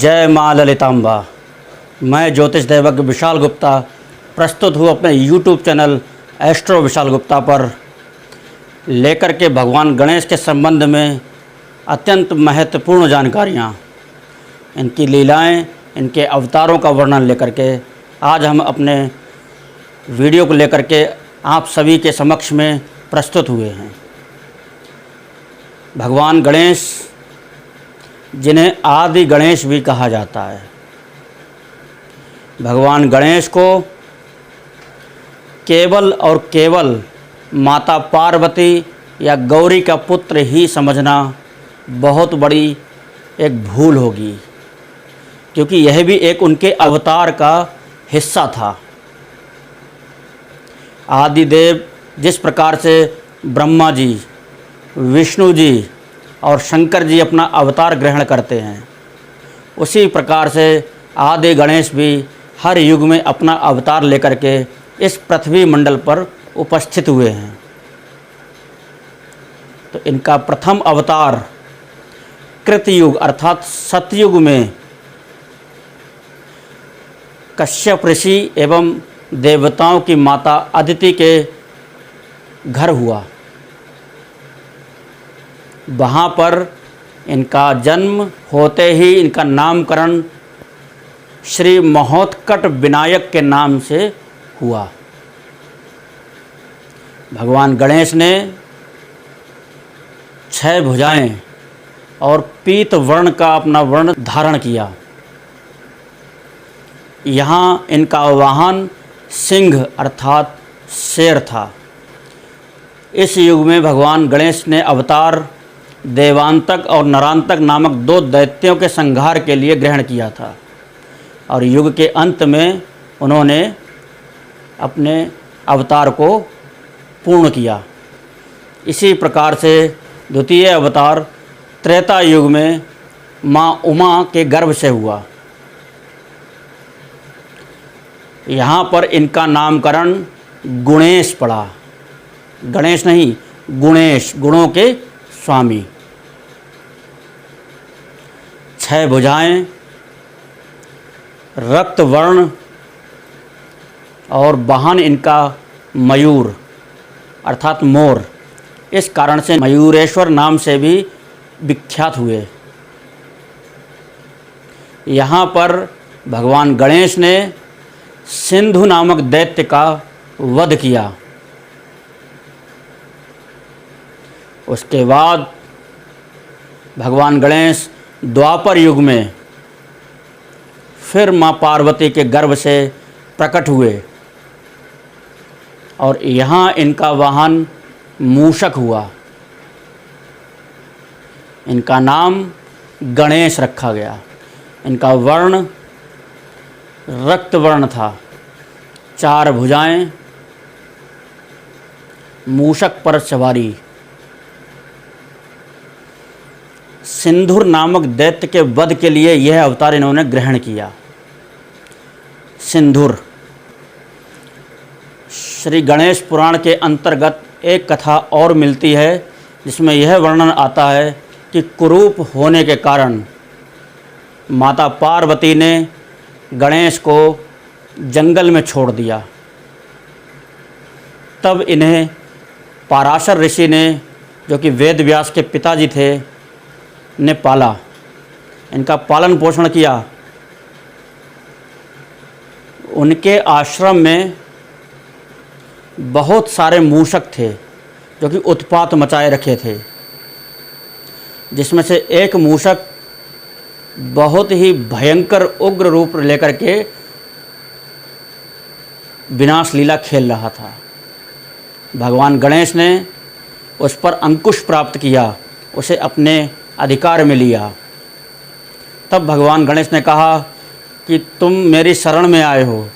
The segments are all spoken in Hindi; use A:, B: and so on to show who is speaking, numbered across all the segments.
A: जय माँ ललितांबा। मैं ज्योतिष दैवज्ञ विशाल गुप्ता प्रस्तुत हूँ अपने YouTube channel astro Vishal Gupta पर लेकर के भगवान गणेश के संबंध में अत्यंत महत्वपूर्ण जानकारियाँ, इनकी लीलाएं, इनके अवतारों का वर्णन लेकर के आज हम अपने वीडियो को लेकर के आप सभी के समक्ष में प्रस्तुत हुए हैं। भगवान गणेश, जिन्हें आदि गणेश भी कहा जाता है, भगवान गणेश को केवल और केवल माता पार्वती या गौरी का पुत्र ही समझना बहुत बड़ी एक भूल होगी, क्योंकि यह भी एक उनके अवतार का हिस्सा था। आदिदेव जिस प्रकार से ब्रह्मा जी, विष्णु जी और शंकर जी अपना अवतार ग्रहण करते हैं, उसी प्रकार से आदि गणेश भी हर युग में अपना अवतार लेकर के इस पृथ्वी मंडल पर उपस्थित हुए हैं। तो इनका प्रथम अवतार कृतयुग अर्थात सतयुग में कश्यप ऋषि एवं देवताओं की माता अदिति के घर हुआ। वहाँ पर इनका जन्म होते ही इनका नामकरण श्री महोत्कट विनायक के नाम से हुआ। भगवान गणेश ने 6 भुजाएं और पीत वर्ण का अपना वर्ण धारण किया। यहाँ इनका वाहन सिंह अर्थात शेर था। इस युग में भगवान गणेश ने अवतार देवांतक और नरांतक नामक 2 दैत्यों के संहार के लिए ग्रहण किया था, और युग के अंत में उन्होंने अपने अवतार को पूर्ण किया। इसी प्रकार से द्वितीय अवतार त्रेता युग में माँ उमा के गर्भ से हुआ। यहाँ पर इनका नामकरण गुणेश पड़ा। गणेश नहीं, गुणेश, गुणों के स्वामी। 6 भुजाएं, रक्त वर्ण और वाहन इनका मयूर अर्थात मोर। इस कारण से मयूरेश्वर नाम से भी विख्यात हुए। यहाँ पर भगवान गणेश ने सिंधु नामक दैत्य का वध किया। उसके बाद भगवान गणेश द्वापर युग में फिर माँ पार्वती के गर्भ से प्रकट हुए, और यहाँ इनका वाहन मूषक हुआ। इनका नाम गणेश रखा गया। इनका वर्ण रक्त वर्ण था। 4 भुजाएं, मूषक पर सवारी। सिंधुर नामक दैत्य के वध के लिए यह अवतार इन्होंने ग्रहण किया। सिंधुर श्री गणेश पुराण के अंतर्गत एक कथा और मिलती है, जिसमें यह वर्णन आता है कि कुरूप होने के कारण माता पार्वती ने गणेश को जंगल में छोड़ दिया। तब इन्हें पराशर ऋषि ने, जो कि वेद व्यास के पिताजी थे, ने पाला। इनका पालन पोषण किया। उनके आश्रम में बहुत सारे मूषक थे जो कि उत्पात मचाए रखे थे, जिसमें से एक मूषक बहुत ही भयंकर उग्र रूप लेकर के विनाश लीला खेल रहा था। भगवान गणेश ने उस पर अंकुश प्राप्त किया, उसे अपने अधिकार में लिया। तब भगवान गणेश ने कहा कि तुम मेरी शरण में आए हो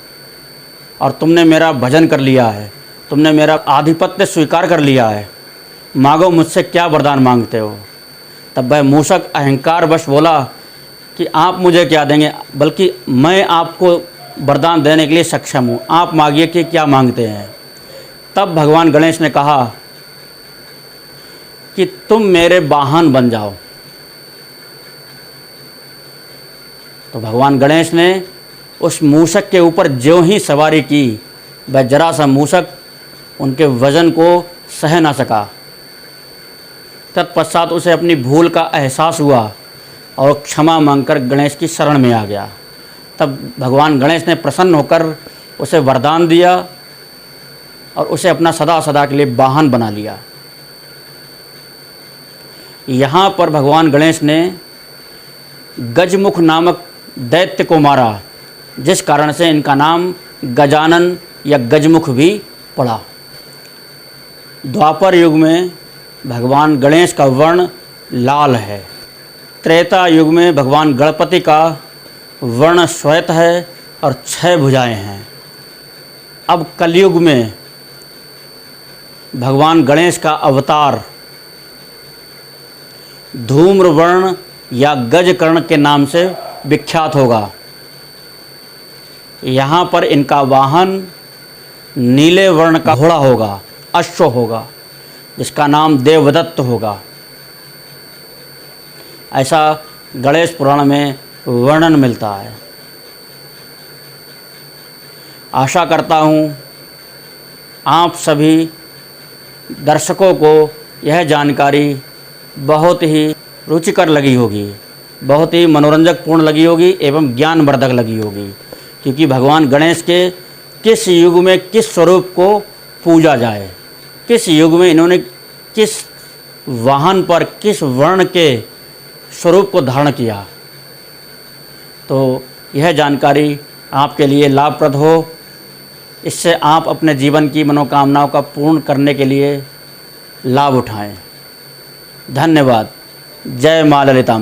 A: और तुमने मेरा भजन कर लिया है, तुमने मेरा आधिपत्य स्वीकार कर लिया है, मांगो मुझसे क्या वरदान मांगते हो। तब वह मूषक अहंकार वश बोला कि आप मुझे क्या देंगे, बल्कि मैं आपको वरदान देने के लिए सक्षम हूँ, आप मांगिए कि क्या मांगते हैं। तब भगवान गणेश ने कहा कि तुम मेरे वाहन बन जाओ। तो भगवान गणेश ने उस मूषक के ऊपर ज्यों ही सवारी की, वह जरा सा मूषक उनके वज़न को सह ना सका। तत्पश्चात उसे अपनी भूल का एहसास हुआ और क्षमा मांगकर गणेश की शरण में आ गया। तब भगवान गणेश ने प्रसन्न होकर उसे वरदान दिया और उसे अपना सदा सदा के लिए वाहन बना लिया। यहाँ पर भगवान गणेश ने गजमुख नामक दैत्य को मारा, जिस कारण से इनका नाम गजानन या गजमुख भी पड़ा। द्वापर युग में भगवान गणेश का वर्ण लाल है। त्रेता युग में भगवान गणपति का वर्ण श्वेत है और 6 भुजाएं हैं। अब कलयुग में भगवान गणेश का अवतार धूम्र वर्ण या गजकर्ण के नाम से विख्यात होगा। यहाँ पर इनका वाहन नीले वर्ण का घोड़ा होगा, अश्व होगा, जिसका नाम देवदत्त होगा। ऐसा गणेश पुराण में वर्णन मिलता है। आशा करता हूँ आप सभी दर्शकों को यह जानकारी बहुत ही रुचिकर लगी होगी, बहुत ही मनोरंजक पूर्ण लगी होगी एवं ज्ञानवर्धक लगी होगी। क्योंकि भगवान गणेश के किस युग में किस स्वरूप को पूजा जाए, किस युग में इन्होंने किस वाहन पर किस वर्ण के स्वरूप को धारण किया, तो यह जानकारी आपके लिए लाभप्रद हो। इससे आप अपने जीवन की मनोकामनाओं का पूर्ण करने के लिए लाभ उठाएं। धन्यवाद। जय मां ललिता।